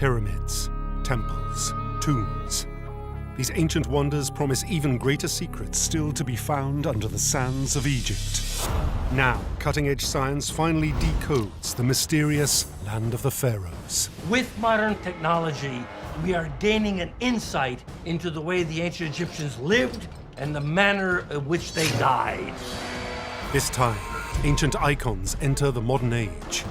Pyramids, temples, tombs. These ancient wonders promise even greater secrets still to be found under the sands of Egypt. Now, cutting-edge science finally decodes the mysterious land of the pharaohs. With modern technology, we are gaining an insight into the way the ancient Egyptians lived and the manner in which they died. This time, ancient icons enter the modern age.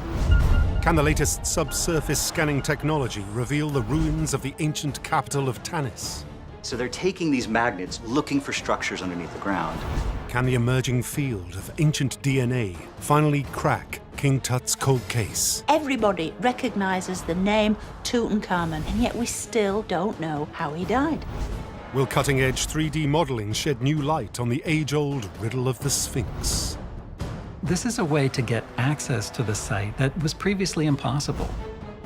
Can the latest subsurface scanning technology reveal the ruins of the ancient capital of Tanis? So they're taking these magnets, looking for structures underneath the ground. Can the emerging field of ancient DNA finally crack King Tut's cold case? Everybody recognizes the name Tutankhamun, and yet we still don't know how he died. Will cutting-edge 3D modeling shed new light on the age-old riddle of the Sphinx? This is a way to get access to the site that was previously impossible.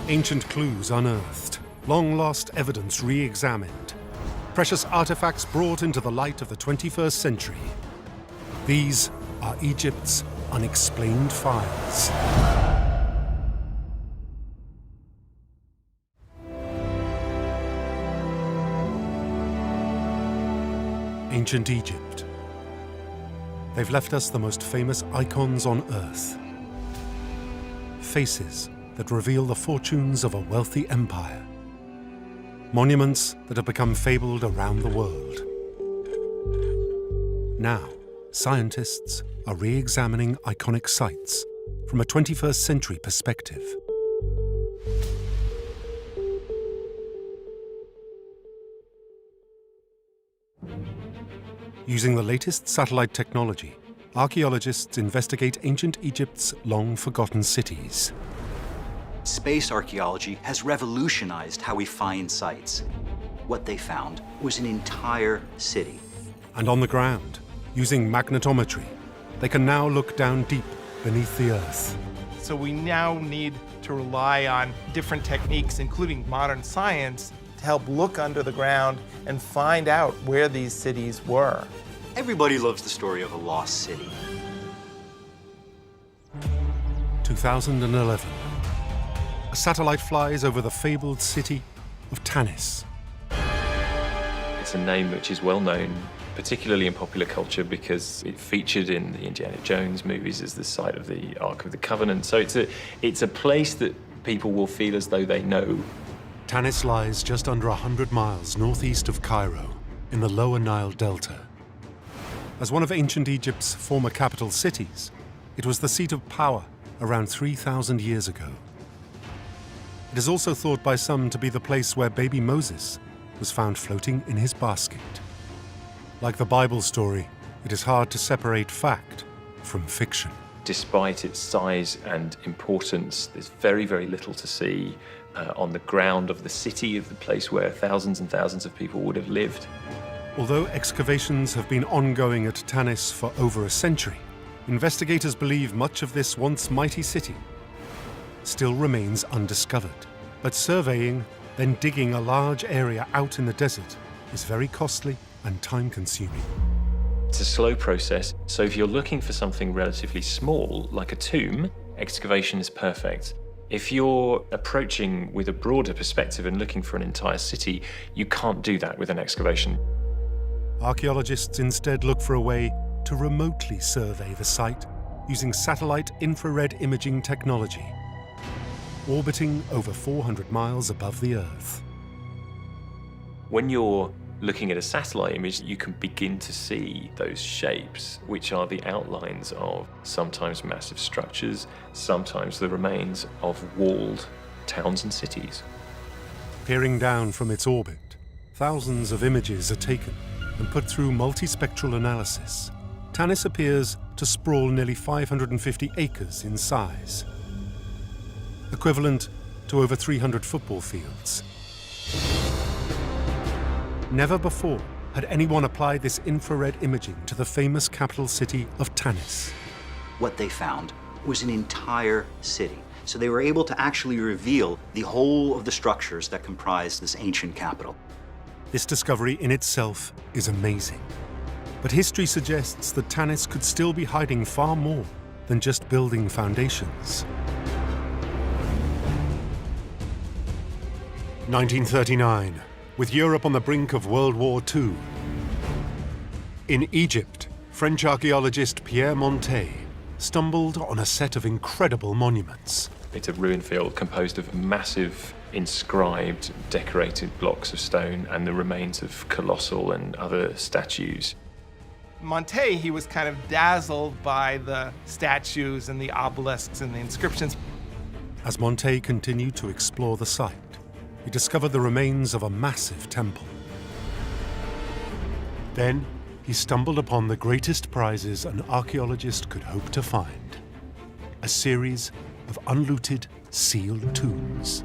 Ancient clues unearthed, long-lost evidence re-examined, precious artifacts brought into the light of the 21st century. These are Egypt's Unexplained Files. Ancient Egypt. They've left us the most famous icons on Earth. Faces that reveal the fortunes of a wealthy empire. Monuments that have become fabled around the world. Now, scientists are re-examining iconic sites from a 21st century perspective. Using the latest satellite technology, archaeologists investigate ancient Egypt's long-forgotten cities. Space archaeology has revolutionized how we find sites. What they found was an entire city. And on the ground, using magnetometry, they can now look down deep beneath the Earth. So we now need to rely on different techniques, including modern science, to help look under the ground and find out where these cities were. Everybody loves the story of a lost city. 2011. A satellite flies over the fabled city of Tanis. It's a name which is well known, particularly in popular culture, because it featured in the Indiana Jones movies as the site of the Ark of the Covenant. So it's a place that people will feel as though they know. Tanis lies just under 100 miles northeast of Cairo, in the lower Nile Delta. As one of ancient Egypt's former capital cities, it was the seat of power around 3,000 years ago. It is also thought by some to be the place where baby Moses was found floating in his basket. Like the Bible story, it is hard to separate fact from fiction. Despite its size and importance, there's very, very little to see on the ground of the city, of the place where thousands and thousands of people would have lived. Although excavations have been ongoing at Tanis for over a century, investigators believe much of this once mighty city still remains undiscovered. But surveying, then digging a large area out in the desert is very costly and time-consuming. It's a slow process, so if you're looking for something relatively small, like a tomb, excavation is perfect. If you're approaching with a broader perspective and looking for an entire city, you can't do that with an excavation. Archaeologists instead look for a way to remotely survey the site using satellite infrared imaging technology, orbiting over 400 miles above the Earth. When you're looking at a satellite image, you can begin to see those shapes, which are the outlines of sometimes massive structures, sometimes the remains of walled towns and cities. Peering down from its orbit, thousands of images are taken and put through multispectral analysis. Tanis appears to sprawl nearly 550 acres in size, equivalent to over 300 football fields. Never before had anyone applied this infrared imaging to the famous capital city of Tanis. What they found was an entire city. So they were able to actually reveal the whole of the structures that comprised this ancient capital. This discovery in itself is amazing. But history suggests that Tanis could still be hiding far more than just building foundations. 1939, with Europe on the brink of World War II. In Egypt, French archaeologist Pierre Montet stumbled on a set of incredible monuments. It's a ruin field composed of massive inscribed, decorated blocks of stone and the remains of colossal and other statues. Montet, he was kind of dazzled by the statues and the obelisks and the inscriptions. As Montet continued to explore the site, he discovered the remains of a massive temple. Then, he stumbled upon the greatest prizes an archaeologist could hope to find: a series of unlooted, sealed tombs.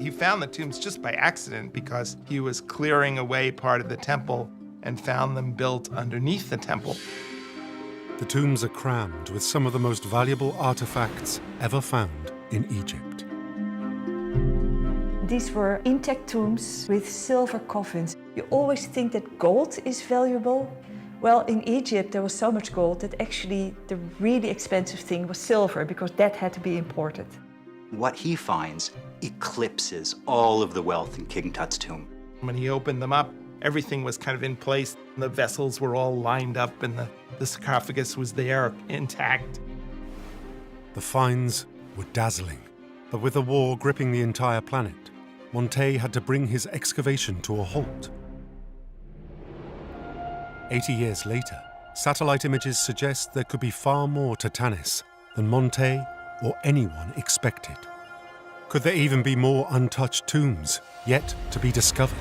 He found the tombs just by accident because he was clearing away part of the temple and found them built underneath the temple. The tombs are crammed with some of the most valuable artifacts ever found in Egypt. These were intact tombs with silver coffins. You always think that gold is valuable. Well, in Egypt there was so much gold that actually the really expensive thing was silver, because that had to be imported. What he finds eclipses all of the wealth in King Tut's tomb. When he opened them up, everything was kind of in place. The vessels were all lined up and the sarcophagus was there intact. The finds were dazzling, but with the war gripping the entire planet, Montet had to bring his excavation to a halt. 80 years later, satellite images suggest there could be far more to Tanis than Montet or anyone expected. Could there even be more untouched tombs yet to be discovered?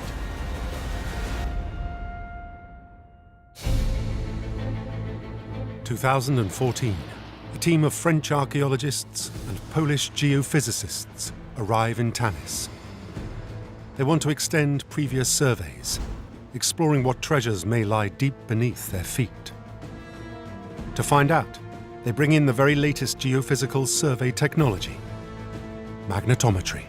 In 2014, a team of French archaeologists and Polish geophysicists arrive in Tanis. They want to extend previous surveys, exploring what treasures may lie deep beneath their feet. To find out, they bring in the very latest geophysical survey technology: magnetometry.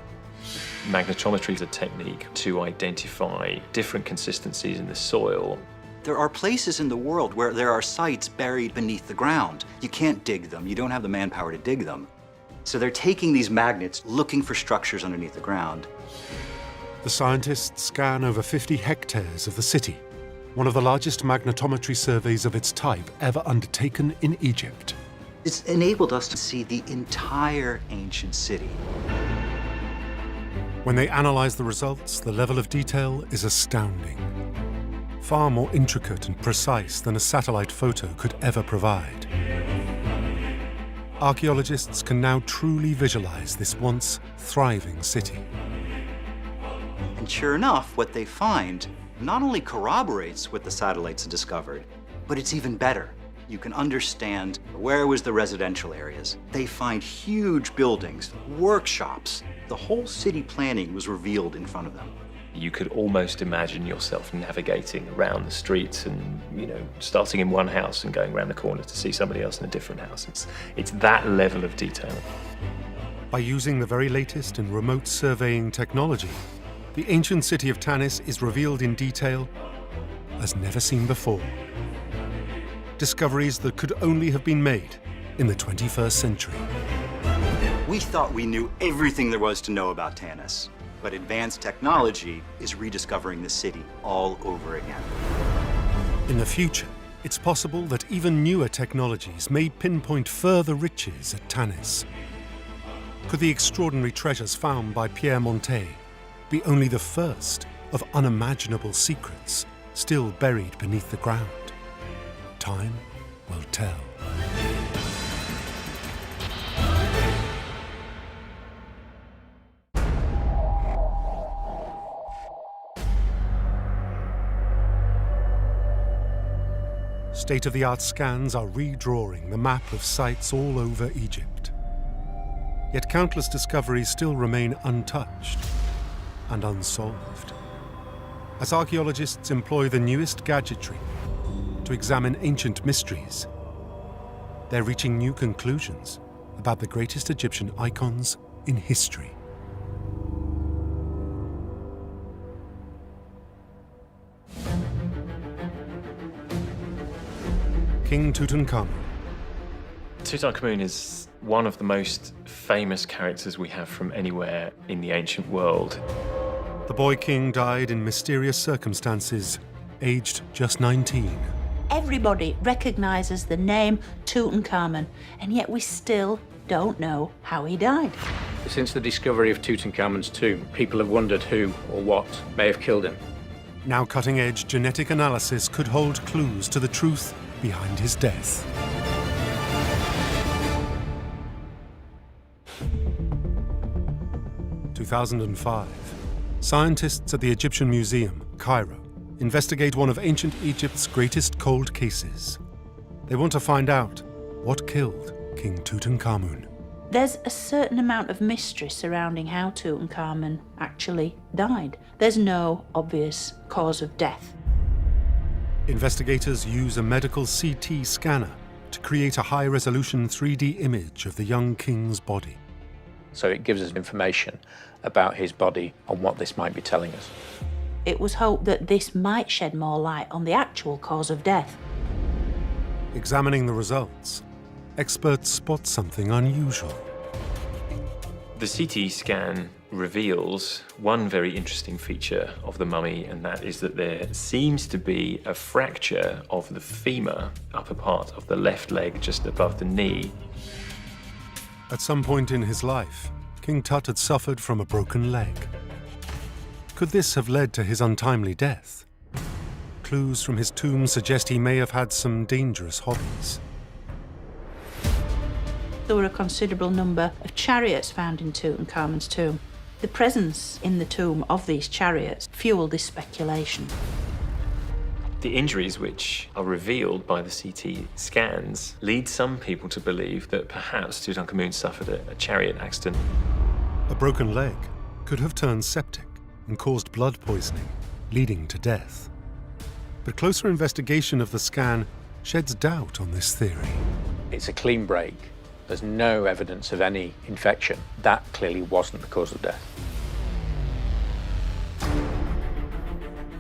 Magnetometry is a technique to identify different consistencies in the soil. There are places in the world where there are sites buried beneath the ground. You can't dig them. You don't have the manpower to dig them. So they're taking these magnets, looking for structures underneath the ground. The scientists scan over 50 hectares of the city, one of the largest magnetometry surveys of its type ever undertaken in Egypt. It's enabled us to see the entire ancient city. When they analyze the results, the level of detail is astounding. Far more intricate and precise than a satellite photo could ever provide. Archaeologists can now truly visualize this once thriving city. And sure enough, what they find not only corroborates what the satellites had discovered, but it's even better. You can understand where was the residential areas. They find huge buildings, workshops. The whole city planning was revealed in front of them. You could almost imagine yourself navigating around the streets and, starting in one house and going around the corner to see somebody else in a different house. It's that level of detail. By using the very latest in remote surveying technology, the ancient city of Tanis is revealed in detail as never seen before. Discoveries that could only have been made in the 21st century. We thought we knew everything there was to know about Tanis, but advanced technology is rediscovering the city all over again. In the future, it's possible that even newer technologies may pinpoint further riches at Tanis. Could the extraordinary treasures found by Pierre Montet be only the first of unimaginable secrets still buried beneath the ground? Time will tell. State-of-the-art scans are redrawing the map of sites all over Egypt. Yet countless discoveries still remain untouched and unsolved. As archaeologists employ the newest gadgetry to examine ancient mysteries, they're reaching new conclusions about the greatest Egyptian icons in history. King Tutankhamun. Tutankhamun is one of the most famous characters we have from anywhere in the ancient world. The boy king died in mysterious circumstances, aged just 19. Everybody recognizes the name Tutankhamun, and yet we still don't know how he died. Since the discovery of Tutankhamun's tomb, people have wondered who or what may have killed him. Now cutting-edge genetic analysis could hold clues to the truth behind his death. In 2005, scientists at the Egyptian Museum, Cairo, investigate one of ancient Egypt's greatest cold cases. They want to find out what killed King Tutankhamun. There's a certain amount of mystery surrounding how Tutankhamun actually died. There's no obvious cause of death. Investigators use a medical CT scanner to create a high-resolution 3D image of the young king's body. So it gives us information about his body and what this might be telling us. It was hoped that this might shed more light on the actual cause of death. Examining the results, experts spot something unusual. The CT scan reveals one very interesting feature of the mummy, and that is that there seems to be a fracture of the femur, upper part of the left leg just above the knee. At some point in his life, King Tut had suffered from a broken leg. Could this have led to his untimely death? Clues from his tomb suggest he may have had some dangerous hobbies. There were a considerable number of chariots found in Tutankhamun's tomb. The presence in the tomb of these chariots fueled this speculation. The injuries which are revealed by the CT scans lead some people to believe that perhaps Tutankhamun suffered a chariot accident. A broken leg could have turned septic and caused blood poisoning, leading to death. But closer investigation of the scan sheds doubt on this theory. It's a clean break. There's no evidence of any infection. That clearly wasn't the cause of death.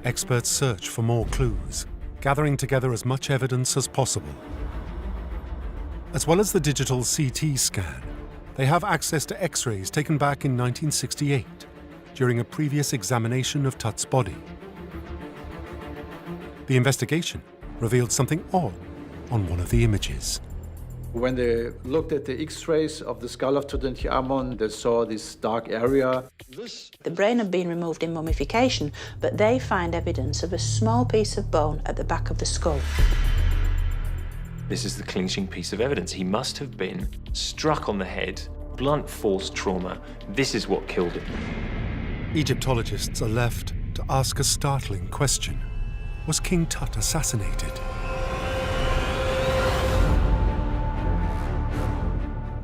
Experts search for more clues, gathering together as much evidence as possible. As well as the digital CT scan, they have access to X-rays taken back in 1968 during a previous examination of Tut's body. The investigation revealed something odd on one of the images. When they looked at the X-rays of the skull of Tutankhamun, they saw this dark area. The brain had been removed in mummification, but they find evidence of a small piece of bone at the back of the skull. This is the clinching piece of evidence. He must have been struck on the head, blunt force trauma. This is what killed him. Egyptologists are left to ask a startling question. Was King Tut assassinated?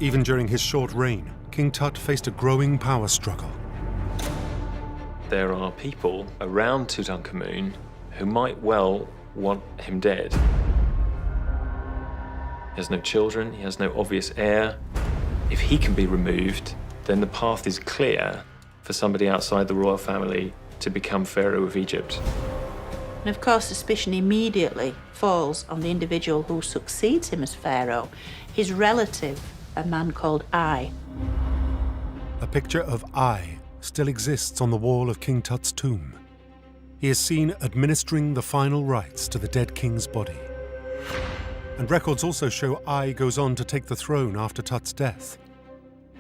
Even during his short reign, King Tut faced a growing power struggle. There are people around Tutankhamun who might well want him dead. He has no children, he has no obvious heir. If he can be removed, then the path is clear for somebody outside the royal family to become Pharaoh of Egypt. And of course, suspicion immediately falls on the individual who succeeds him as Pharaoh, his relative, a man called I. A picture of I still exists on the wall of King Tut's tomb. He is seen administering the final rites to the dead king's body. And records also show I goes on to take the throne after Tut's death,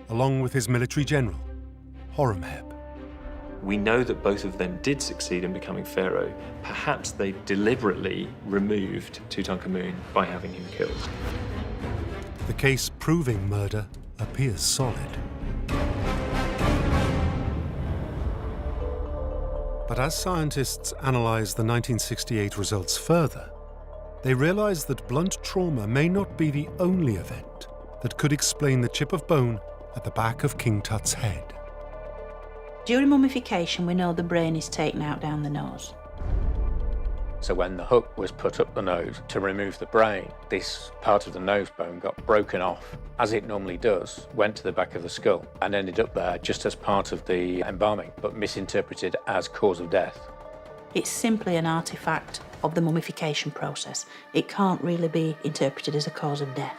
along with his military general, Horemheb. We know that both of them did succeed in becoming Pharaoh. Perhaps they deliberately removed Tutankhamun by having him killed. The case proving murder appears solid. But as scientists analyze the 1968 results further, they realize that blunt trauma may not be the only event that could explain the chip of bone at the back of King Tut's head. During mummification, we know the brain is taken out down the nose. So when the hook was put up the nose to remove the brain, this part of the nose bone got broken off, as it normally does, went to the back of the skull and ended up there just as part of the embalming, but misinterpreted as cause of death. It's simply an artifact of the mummification process. It can't really be interpreted as a cause of death.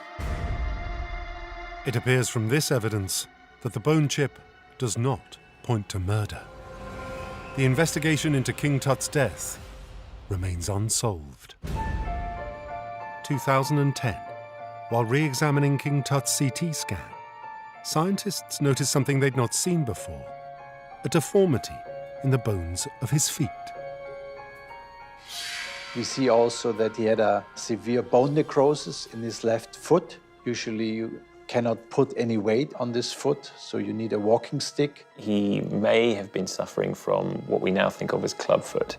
It appears from this evidence that the bone chip does not point to murder. The investigation into King Tut's death remains unsolved. 2010, while re-examining King Tut's CT scan, scientists noticed something they'd not seen before: a deformity in the bones of his feet. We see also that he had a severe bone necrosis in his left foot. Usually you cannot put any weight on this foot, so you need a walking stick. He may have been suffering from what we now think of as clubfoot.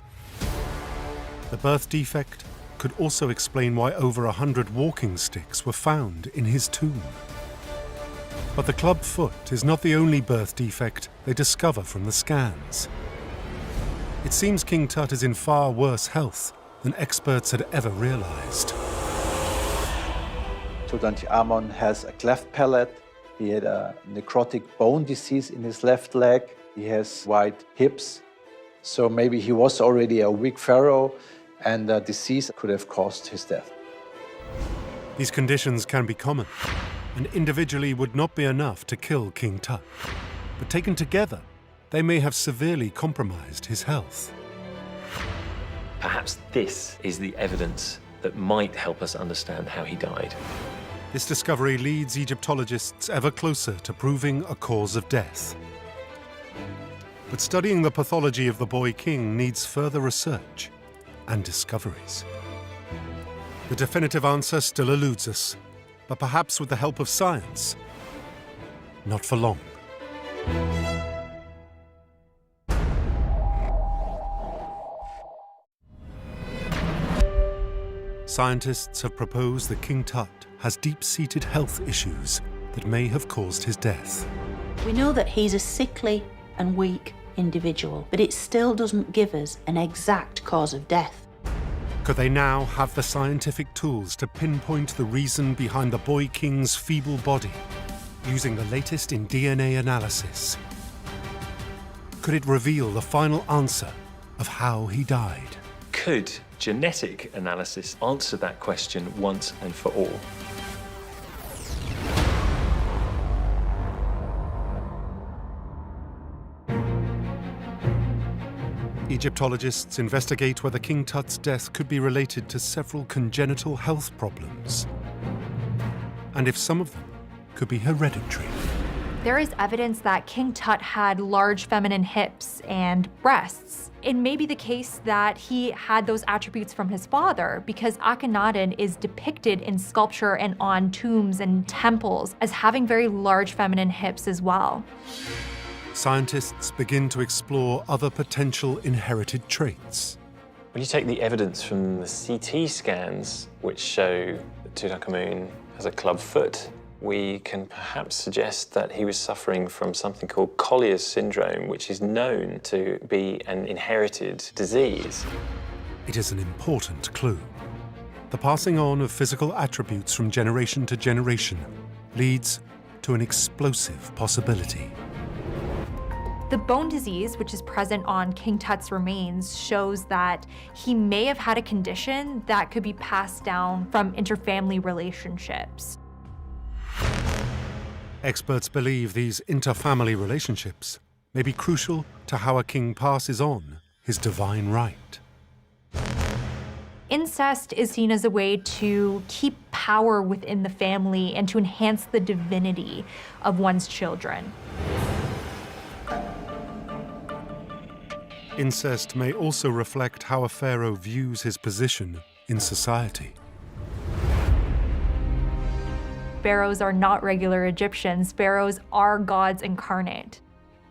The birth defect could also explain why over 100 walking sticks were found in his tomb. But the club foot is not the only birth defect they discover from the scans. It seems King Tut is in far worse health than experts had ever realized. Tutankhamun has a cleft palate. He had a necrotic bone disease in his left leg. He has wide hips. So maybe he was already a weak pharaoh, and the disease could have caused his death. These conditions can be common, and individually would not be enough to kill King Tut. But taken together, they may have severely compromised his health. Perhaps this is the evidence that might help us understand how he died. This discovery leads Egyptologists ever closer to proving a cause of death. But studying the pathology of the boy king needs further research and discoveries. The definitive answer still eludes us, but perhaps with the help of science, not for long. Scientists have proposed that King Tut has deep-seated health issues that may have caused his death. We know that he's a sickly and weak individual, but it still doesn't give us an exact cause of death. Could they now have the scientific tools to pinpoint the reason behind the boy king's feeble body, using the latest in DNA analysis? Could it reveal the final answer of how he died? Could genetic analysis answer that question once and for all? Egyptologists investigate whether King Tut's death could be related to several congenital health problems, and if some of them could be hereditary. There is evidence that King Tut had large feminine hips and breasts. It may be the case that he had those attributes from his father, because Akhenaten is depicted in sculpture and on tombs and temples as having very large feminine hips as well. Scientists begin to explore other potential inherited traits. When you take the evidence from the CT scans, which show that Tutankhamun has a club foot, we can perhaps suggest that he was suffering from something called Collier's syndrome, which is known to be an inherited disease. It is an important clue. The passing on of physical attributes from generation to generation leads to an explosive possibility. The bone disease, which is present on King Tut's remains, shows that he may have had a condition that could be passed down from interfamily relationships. Experts believe these interfamily relationships may be crucial to how a king passes on his divine right. Incest is seen as a way to keep power within the family and to enhance the divinity of one's children. Incest may also reflect how a pharaoh views his position in society. Pharaohs are not regular Egyptians. Pharaohs are gods incarnate.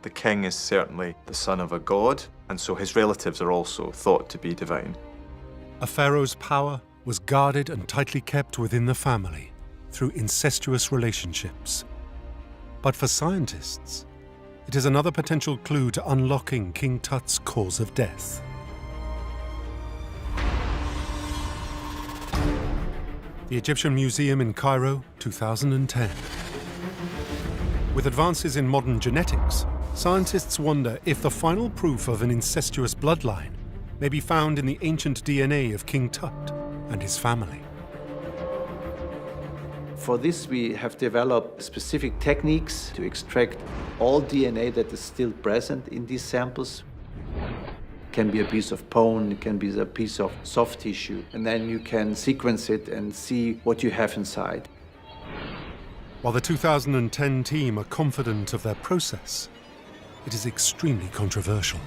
The king is certainly the son of a god, and so his relatives are also thought to be divine. A pharaoh's power was guarded and tightly kept within the family through incestuous relationships. But for scientists, it is another potential clue to unlocking King Tut's cause of death. The Egyptian Museum in Cairo, 2010. With advances in modern genetics, scientists wonder if the final proof of an incestuous bloodline may be found in the ancient DNA of King Tut and his family. For this, we have developed specific techniques to extract all DNA that is still present in these samples. It can be a piece of bone, it can be a piece of soft tissue, and then you can sequence it and see what you have inside. While the 2010 team are confident of their process, it is extremely controversial.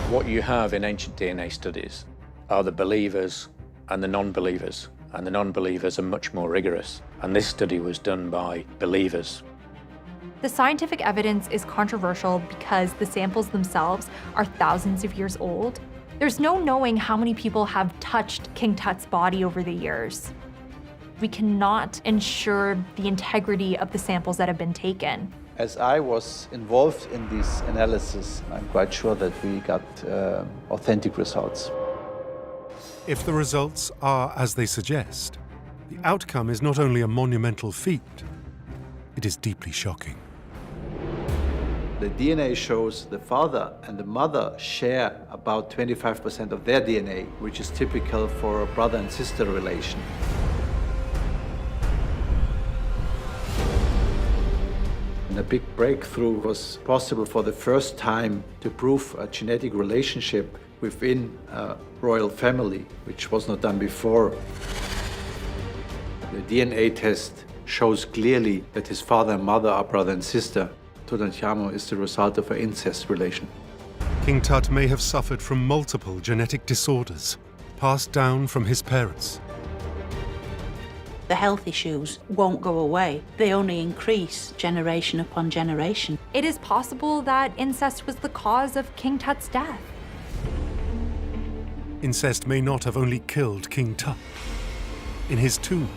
What you have in ancient DNA studies are the believers and the non-believers, and the non-believers are much more rigorous. And this study was done by believers. The scientific evidence is controversial because the samples themselves are thousands of years old. There's no knowing how many people have touched King Tut's body over the years. We cannot ensure the integrity of the samples that have been taken. As I was involved in this analysis, I'm quite sure that we got authentic results. If the results are as they suggest, the outcome is not only a monumental feat, it is deeply shocking. The DNA shows the father and the mother share about 25% of their DNA, which is typical for a brother and sister relation. And a big breakthrough was possible for the first time to prove a genetic relationship within a royal family, which was not done before. The DNA test shows clearly that his father and mother are brother and sister. Tutankhamun is the result of an incest relation. King Tut may have suffered from multiple genetic disorders passed down from his parents. The health issues won't go away. They only increase generation upon generation. It is possible that incest was the cause of King Tut's death. Incest may not have only killed King Tut. In his tomb,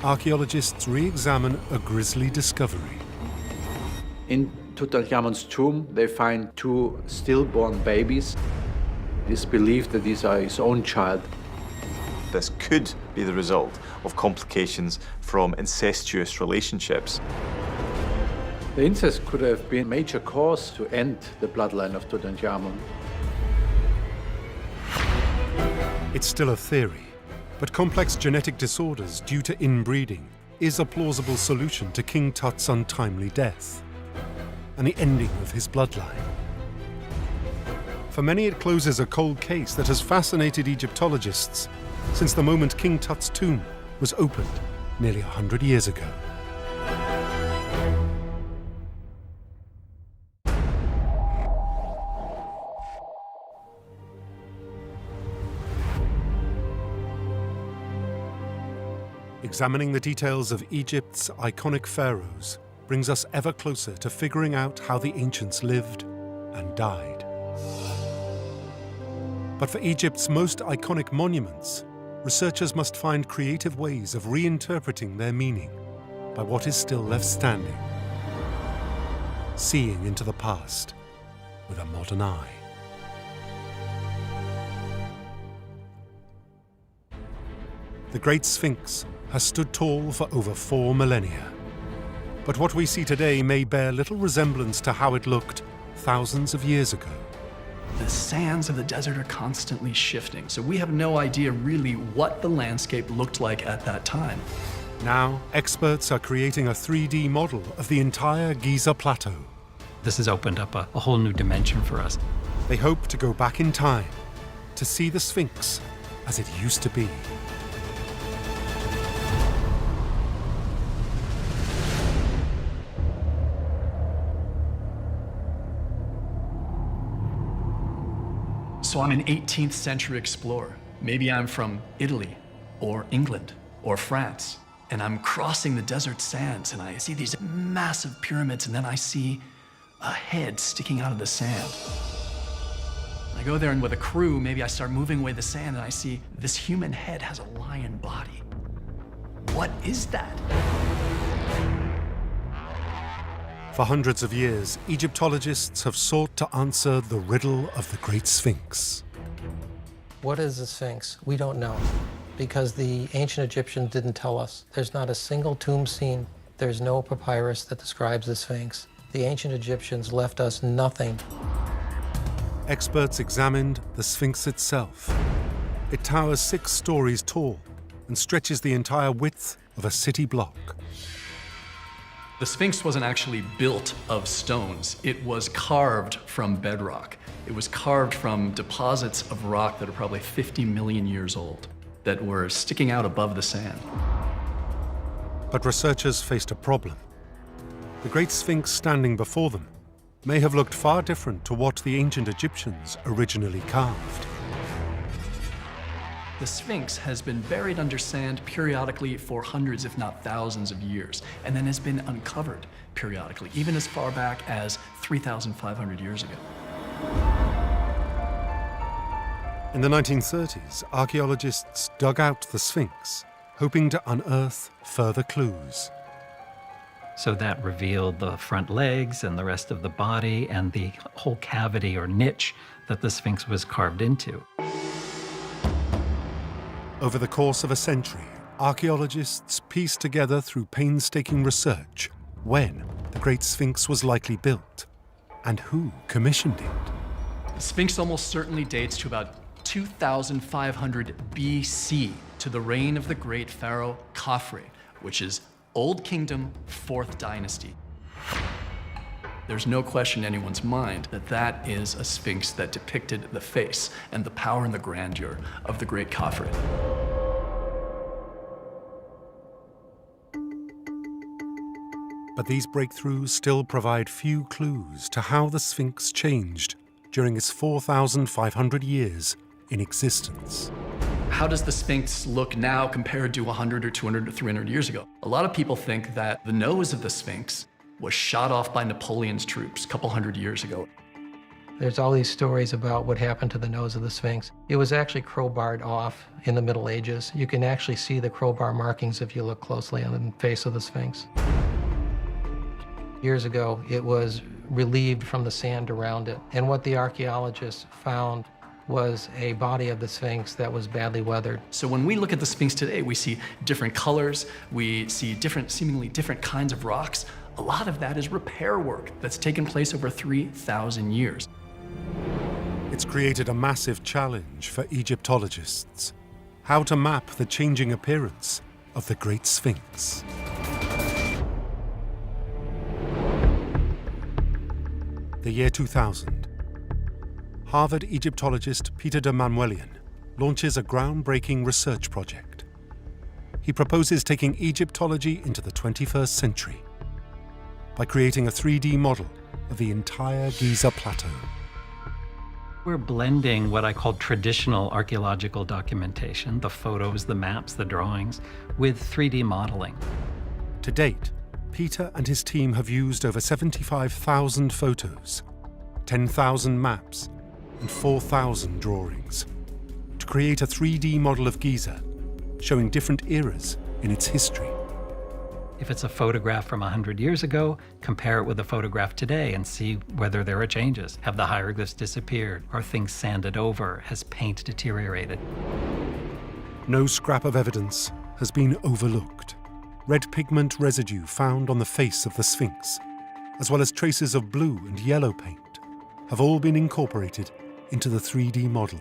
archaeologists re-examine a grisly discovery. In Tutankhamun's tomb, they find 2 stillborn babies. It is believed that these are his own child. This could be the result of complications from incestuous relationships. The incest could have been a major cause to end the bloodline of Tutankhamun. It's still a theory, but complex genetic disorders due to inbreeding is a plausible solution to King Tut's untimely death and the ending of his bloodline. For many, it closes a cold case that has fascinated Egyptologists since the moment King Tut's tomb was opened nearly 100 years ago. Examining the details of Egypt's iconic pharaohs brings us ever closer to figuring out how the ancients lived and died. But for Egypt's most iconic monuments, researchers must find creative ways of reinterpreting their meaning by what is still left standing, seeing into the past with a modern eye. The Great Sphinx has stood tall for over 4 millennia. But what we see today may bear little resemblance to how it looked thousands of years ago. The sands of the desert are constantly shifting, so we have no idea really what the landscape looked like at that time. Now, experts are creating a 3D model of the entire Giza Plateau. This has opened up a whole new dimension for us. They hope to go back in time to see the Sphinx as it used to be. So I'm an 18th century explorer. Maybe I'm from Italy or England or France, and I'm crossing the desert sands and I see these massive pyramids, and then I see a head sticking out of the sand. I go there and with a crew, maybe I start moving away the sand and I see this human head has a lion body. What is that? For hundreds of years, Egyptologists have sought to answer the riddle of the Great Sphinx. What is the Sphinx? We don't know, because the ancient Egyptians didn't tell us. There's not a single tomb scene. There's no papyrus that describes the Sphinx. The ancient Egyptians left us nothing. Experts examined the Sphinx itself. It towers 6 stories tall, and stretches the entire width of a city block. The Sphinx wasn't actually built of stones. It was carved from bedrock. It was carved from deposits of rock that are probably 50 million years old that were sticking out above the sand. But researchers faced a problem. The Great Sphinx standing before them may have looked far different to what the ancient Egyptians originally carved. The Sphinx has been buried under sand periodically for hundreds, if not thousands of years, and then has been uncovered periodically, even as far back as 3,500 years ago. In the 1930s, archaeologists dug out the Sphinx, hoping to unearth further clues. So that revealed the front legs and the rest of the body and the whole cavity or niche that the Sphinx was carved into. Over the course of a century, archaeologists pieced together through painstaking research when the Great Sphinx was likely built and who commissioned it. The Sphinx almost certainly dates to about 2,500 BC, to the reign of the great pharaoh Khafre, which is Old Kingdom, 4th dynasty. There's no question in anyone's mind that that is a Sphinx that depicted the face and the power and the grandeur of the great Khafre. But these breakthroughs still provide few clues to how the Sphinx changed during its 4,500 years in existence. How does the Sphinx look now compared to 100 or 200 or 300 years ago? A lot of people think that the nose of the Sphinx was shot off by Napoleon's troops a couple hundred years ago. There's all these stories about what happened to the nose of the Sphinx. It was actually crowbarred off in the Middle Ages. You can actually see the crowbar markings if you look closely on the face of the Sphinx. Years ago, it was relieved from the sand around it. And what the archaeologists found was a body of the Sphinx that was badly weathered. So when we look at the Sphinx today, we see different colors, we see seemingly different kinds of rocks. A lot of that is repair work that's taken place over 3,000 years. It's created a massive challenge for Egyptologists: how to map the changing appearance of the Great Sphinx. The year 2000. Harvard Egyptologist Peter de Manuelian launches a groundbreaking research project. He proposes taking Egyptology into the 21st century by creating a 3D model of the entire Giza Plateau. We're blending what I call traditional archaeological documentation, the photos, the maps, the drawings, with 3D modeling. To date, Peter and his team have used over 75,000 photos, 10,000 maps, and 4,000 drawings to create a 3D model of Giza, showing different eras in its history. If it's a photograph from 100 years ago, compare it with a photograph today and see whether there are changes. Have the hieroglyphs disappeared? Are things sanded over? Has paint deteriorated? No scrap of evidence has been overlooked. Red pigment residue found on the face of the Sphinx, as well as traces of blue and yellow paint, have all been incorporated into the 3D model.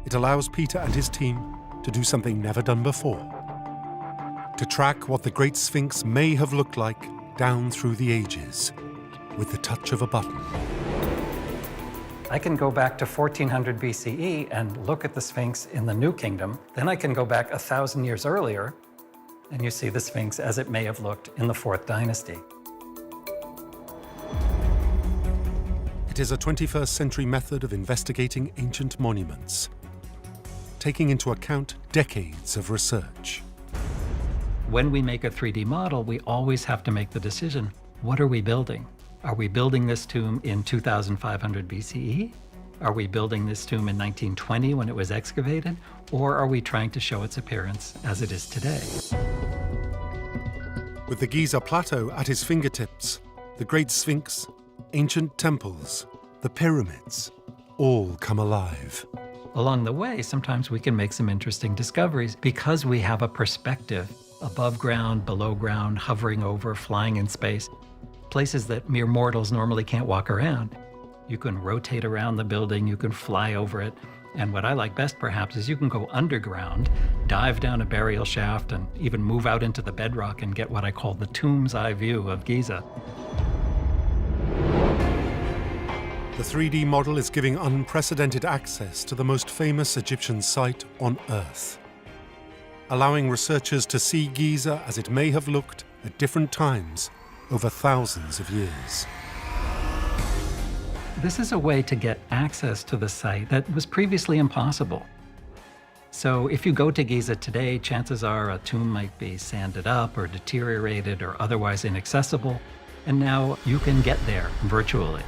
It allows Peter and his team to do something never done before: to track what the Great Sphinx may have looked like down through the ages with the touch of a button. I can go back to 1400 BCE and look at the Sphinx in the New Kingdom. Then I can go back 1,000 years earlier, and you see the Sphinx as it may have looked in the 4th dynasty. It is a 21st century method of investigating ancient monuments, taking into account decades of research. When we make a 3D model, we always have to make the decision, what are we building? Are we building this tomb in 2500 BCE? Are we building this tomb in 1920 when it was excavated? Or are we trying to show its appearance as it is today? With the Giza Plateau at his fingertips, the Great Sphinx, ancient temples, the pyramids, all come alive. Along the way, sometimes we can make some interesting discoveries because we have a perspective: above ground, below ground, hovering over, flying in space, places that mere mortals normally can't walk around. You can rotate around the building, you can fly over it, And what I like best, perhaps, is you can go underground, dive down a burial shaft, and even move out into the bedrock and get what I call the tomb's eye view of Giza. The 3D model is giving unprecedented access to the most famous Egyptian site on Earth, allowing researchers to see Giza as it may have looked at different times over thousands of years. This is a way to get access to the site that was previously impossible. So if you go to Giza today, chances are a tomb might be sanded up or deteriorated or otherwise inaccessible, and now you can get there virtually.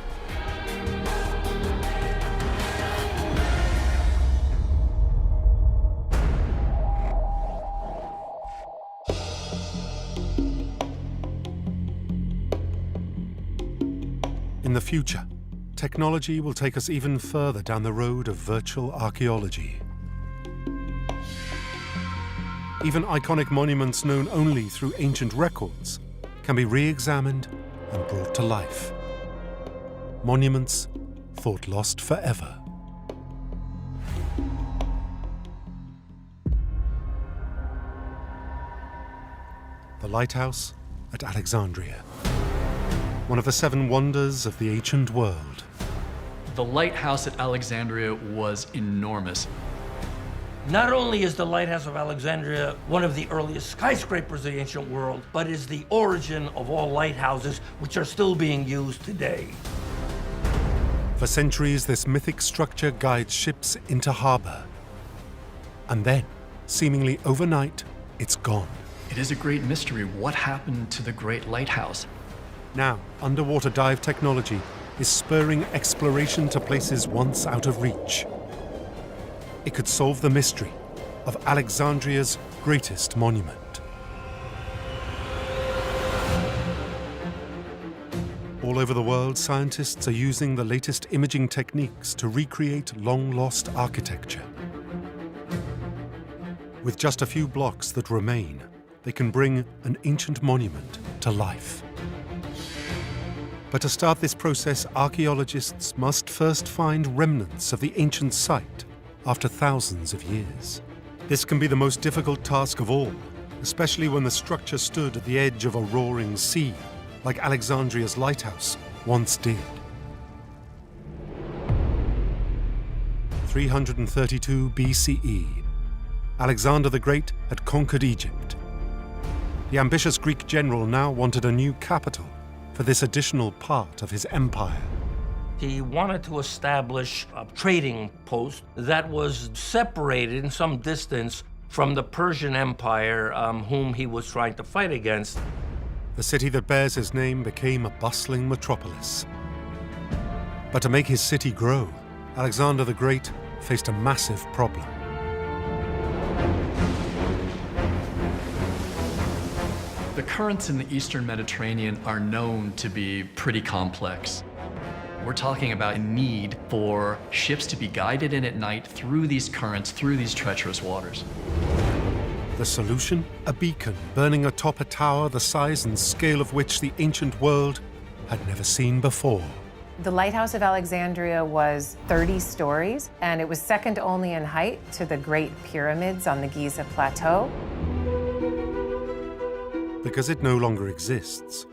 In the future, technology will take us even further down the road of virtual archaeology. Even iconic monuments known only through ancient records can be re-examined and brought to life. Monuments thought lost forever. The lighthouse at Alexandria, one of the 7 wonders of the ancient world. The lighthouse at Alexandria was enormous. Not only is the Lighthouse of Alexandria one of the earliest skyscrapers of the ancient world, but is the origin of all lighthouses, which are still being used today. For centuries, this mythic structure guides ships into harbor. And then, seemingly overnight, it's gone. It is a great mystery. What happened to the Great Lighthouse? Now, underwater dive technology is spurring exploration to places once out of reach. It could solve the mystery of Alexandria's greatest monument. All over the world, scientists are using the latest imaging techniques to recreate long-lost architecture. With just a few blocks that remain, they can bring an ancient monument to life. But to start this process, archaeologists must first find remnants of the ancient site after thousands of years. This can be the most difficult task of all, especially when the structure stood at the edge of a roaring sea, like Alexandria's lighthouse once did. 332 BCE, Alexander the Great had conquered Egypt. The ambitious Greek general now wanted a new capital for this additional part of his empire. He wanted to establish a trading post that was separated in some distance from the Persian Empire, whom he was trying to fight against. The city that bears his name became a bustling metropolis. But to make his city grow, Alexander the Great faced a massive problem. The currents in the Eastern Mediterranean are known to be pretty complex. We're talking about a need for ships to be guided in at night through these currents, through these treacherous waters. The solution? A beacon burning atop a tower the size and scale of which the ancient world had never seen before. The Lighthouse of Alexandria was 30 stories, and it was second only in height to the Great Pyramids on the Giza Plateau. Because it no longer exists,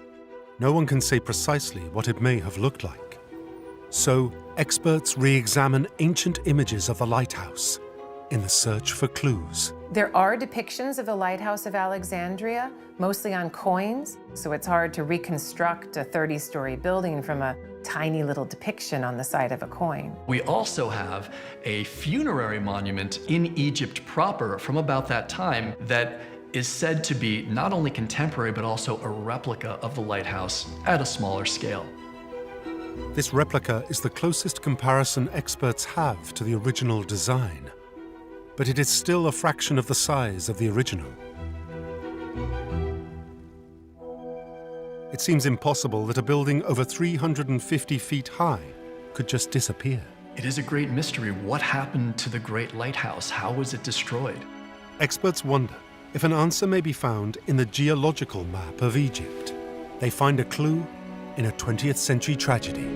no one can say precisely what it may have looked like. So, experts re-examine ancient images of the lighthouse in the search for clues. There are depictions of the Lighthouse of Alexandria, mostly on coins, so it's hard to reconstruct a 30-story building from a tiny little depiction on the side of a coin. We also have a funerary monument in Egypt proper from about that time that is said to be not only contemporary, but also a replica of the lighthouse at a smaller scale. This replica is the closest comparison experts have to the original design, but it is still a fraction of the size of the original. It seems impossible that a building over 350 feet high could just disappear. It is a great mystery. What happened to the Great Lighthouse? How was it destroyed? Experts wonder if an answer may be found in the geological map of Egypt. They find a clue in a 20th century tragedy.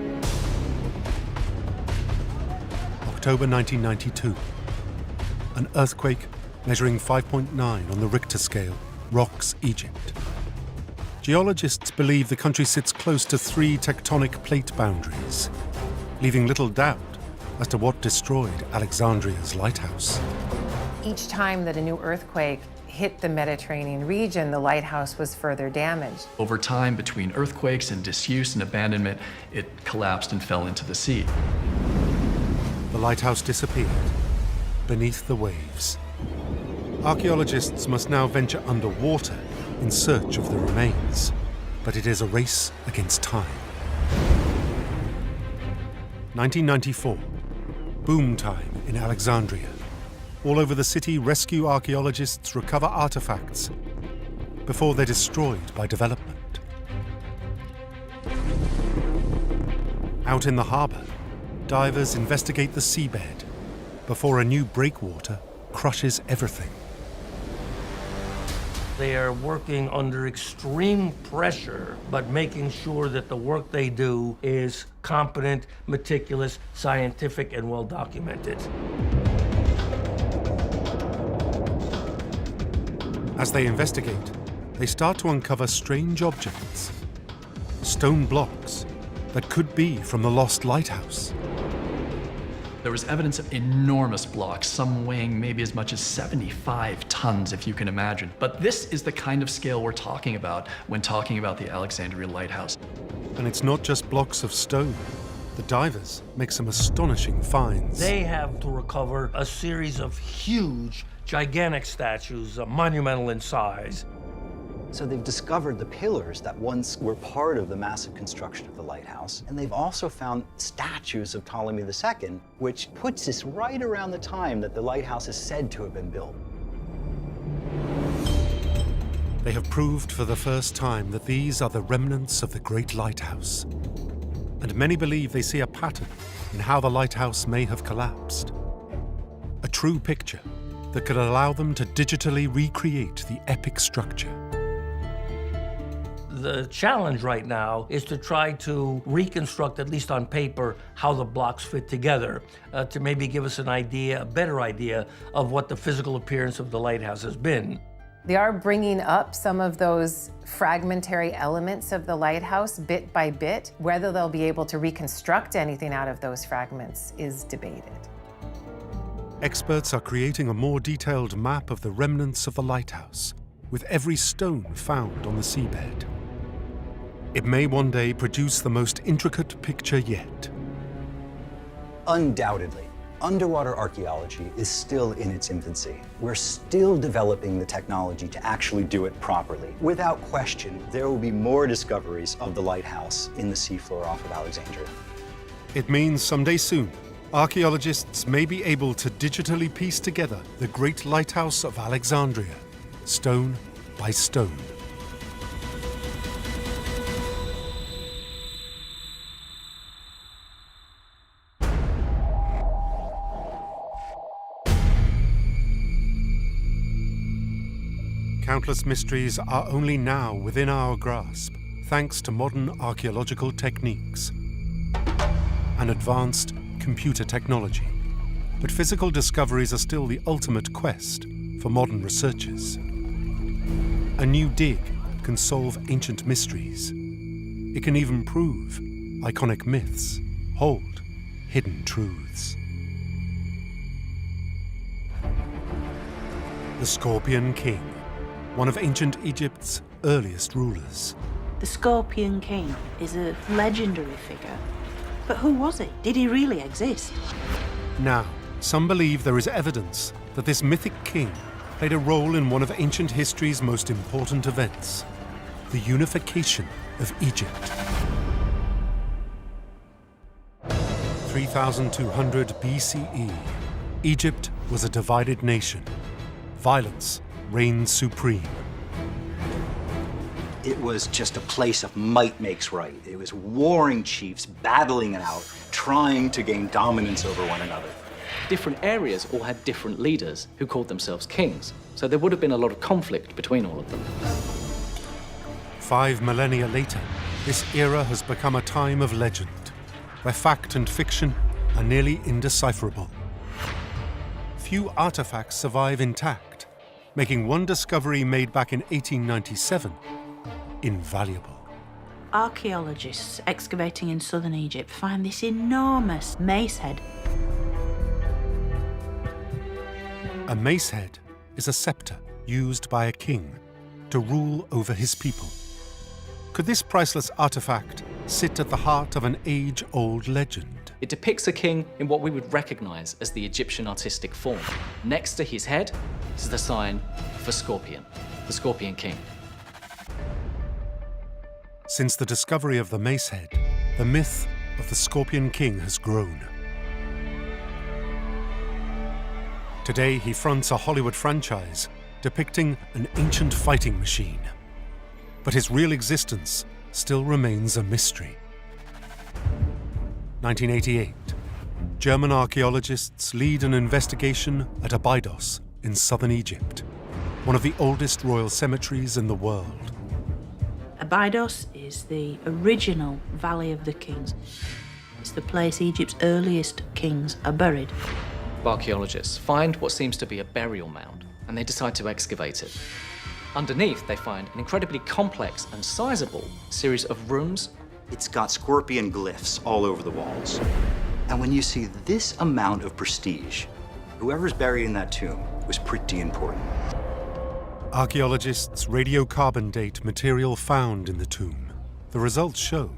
October 1992. An earthquake measuring 5.9 on the Richter scale rocks Egypt. Geologists believe the country sits close to 3 tectonic plate boundaries, leaving little doubt as to what destroyed Alexandria's lighthouse. Each time that a new earthquake hit the Mediterranean region, the lighthouse was further damaged. Over time, between earthquakes and disuse and abandonment, it collapsed and fell into the sea. The lighthouse disappeared beneath the waves. Archaeologists must now venture underwater in search of the remains, but it is a race against time. 1994, boom time in Alexandria. All over the city, rescue archaeologists recover artifacts before they're destroyed by development. Out in the harbor, divers investigate the seabed before a new breakwater crushes everything. They are working under extreme pressure, but making sure that the work they do is competent, meticulous, scientific, and well documented. As they investigate, they start to uncover strange objects, stone blocks that could be from the lost lighthouse. There was evidence of enormous blocks, some weighing maybe as much as 75 tons, if you can imagine. But this is the kind of scale we're talking about when talking about the Alexandria lighthouse. And it's not just blocks of stone. The divers make some astonishing finds. They have to recover a series of huge, gigantic statues, monumental in size. So they've discovered the pillars that once were part of the massive construction of the lighthouse, and they've also found statues of Ptolemy II, which puts us right around the time that the lighthouse is said to have been built. They have proved for the first time that these are the remnants of the Great Lighthouse. And many believe they see a pattern in how the lighthouse may have collapsed. A true picture that could allow them to digitally recreate the epic structure. The challenge right now is to try to reconstruct, at least on paper, how the blocks fit together, to maybe give us an idea, a better idea, of what the physical appearance of the lighthouse has been. They are bringing up some of those fragmentary elements of the lighthouse bit by bit. Whether they'll be able to reconstruct anything out of those fragments is debated. Experts are creating a more detailed map of the remnants of the lighthouse, with every stone found on the seabed. It may one day produce the most intricate picture yet. Undoubtedly, underwater archaeology is still in its infancy. We're still developing the technology to actually do it properly. Without question, there will be more discoveries of the lighthouse in the seafloor off of Alexandria. It means someday soon, archaeologists may be able to digitally piece together the Great Lighthouse of Alexandria, stone by stone. Countless mysteries are only now within our grasp, thanks to modern archaeological techniques and advanced computer technology. But physical discoveries are still the ultimate quest for modern researchers. A new dig can solve ancient mysteries. It can even prove iconic myths, hold hidden truths. The Scorpion King, one of ancient Egypt's earliest rulers. The Scorpion King is a legendary figure. But who was he? Did he really exist? Now, some believe there is evidence that this mythic king played a role in one of ancient history's most important events, the unification of Egypt. 3200 BCE, Egypt was a divided nation. Violence reigned supreme. It was just a place of might makes right. It was warring chiefs battling it out, trying to gain dominance over one another. Different areas all had different leaders who called themselves kings. So there would have been a lot of conflict between all of them. 5 millennia later, this era has become a time of legend, where fact and fiction are nearly indecipherable. Few artifacts survive intact, making one discovery made back in 1897 invaluable. Archaeologists excavating in southern Egypt find this enormous mace head. A mace head is a scepter used by a king to rule over his people. Could this priceless artifact sit at the heart of an age-old legend? It depicts a king in what we would recognize as the Egyptian artistic form. Next to his head is the sign for Scorpion, the Scorpion King. Since the discovery of the mace head, the myth of the Scorpion King has grown. Today, he fronts a Hollywood franchise depicting an ancient fighting machine. But his real existence still remains a mystery. 1988. German archaeologists lead an investigation at Abydos in southern Egypt, one of the oldest royal cemeteries in the world. Abydos is the original Valley of the Kings. It's the place Egypt's earliest kings are buried. Archaeologists find what seems to be a burial mound, and they decide to excavate it. Underneath, they find an incredibly complex and sizable series of rooms. It's got scorpion glyphs all over the walls. And when you see this amount of prestige, whoever's buried in that tomb was pretty important. Archaeologists radiocarbon date material found in the tomb. The results show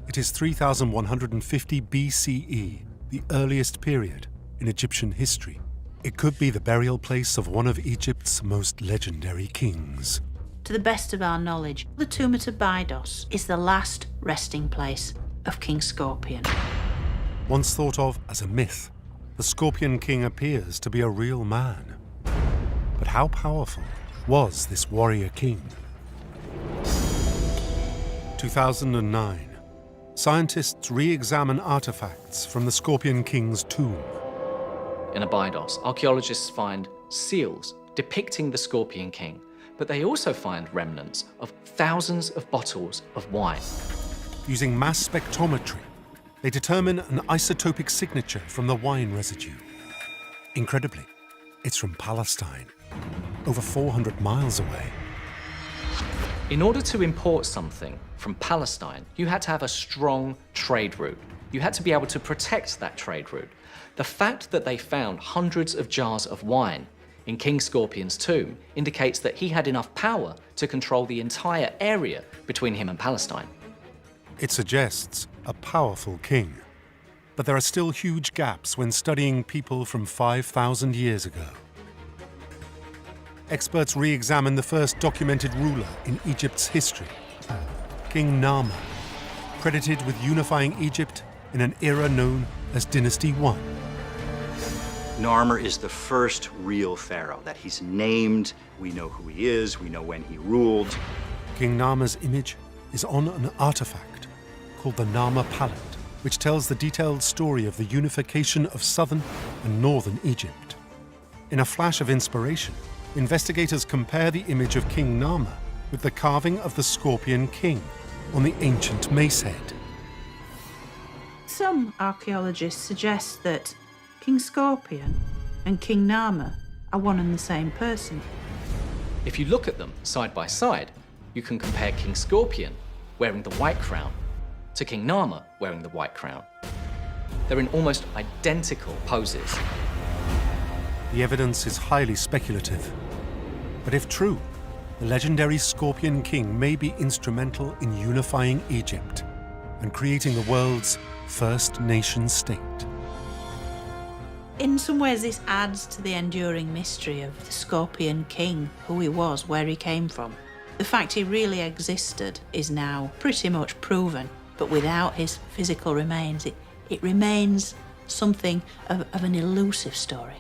it is 3150 BCE, the earliest period in Egyptian history. It could be the burial place of one of Egypt's most legendary kings. To the best of our knowledge, the tomb at Abydos is the last resting place of King Scorpion. Once thought of as a myth, the Scorpion King appears to be a real man. But how powerful was this warrior king? 2009. Scientists re-examine artifacts from the Scorpion King's tomb. In Abydos, archaeologists find seals depicting the Scorpion King, but they also find remnants of thousands of bottles of wine. Using mass spectrometry, they determine an isotopic signature from the wine residue. Incredibly, it's from Palestine, over 400 miles away. In order to import something from Palestine, you had to have a strong trade route. You had to be able to protect that trade route. The fact that they found hundreds of jars of wine in King Scorpion's tomb indicates that he had enough power to control the entire area between him and Palestine. It suggests a powerful king. But there are still huge gaps when studying people from 5,000 years ago. Experts re-examine the first documented ruler in Egypt's history, King Narmer, credited with unifying Egypt in an era known as Dynasty I. Narmer is the first real pharaoh that he's named. We know who he is, we know when he ruled. King Narmer's image is on an artifact called the Narmer Palette, which tells the detailed story of the unification of southern and northern Egypt. In a flash of inspiration, investigators compare the image of King Narmer with the carving of the Scorpion King on the ancient mace head. Some archaeologists suggest that King Scorpion and King Narmer are one and the same person. If you look at them side by side, you can compare King Scorpion, wearing the white crown, to King Narmer, wearing the white crown. They're in almost identical poses. The evidence is highly speculative. But if true, the legendary Scorpion King may be instrumental in unifying Egypt and creating the world's first nation-state. In some ways, this adds to the enduring mystery of the Scorpion King, who he was, where he came from. The fact he really existed is now pretty much proven, but without his physical remains, it remains something of an elusive story.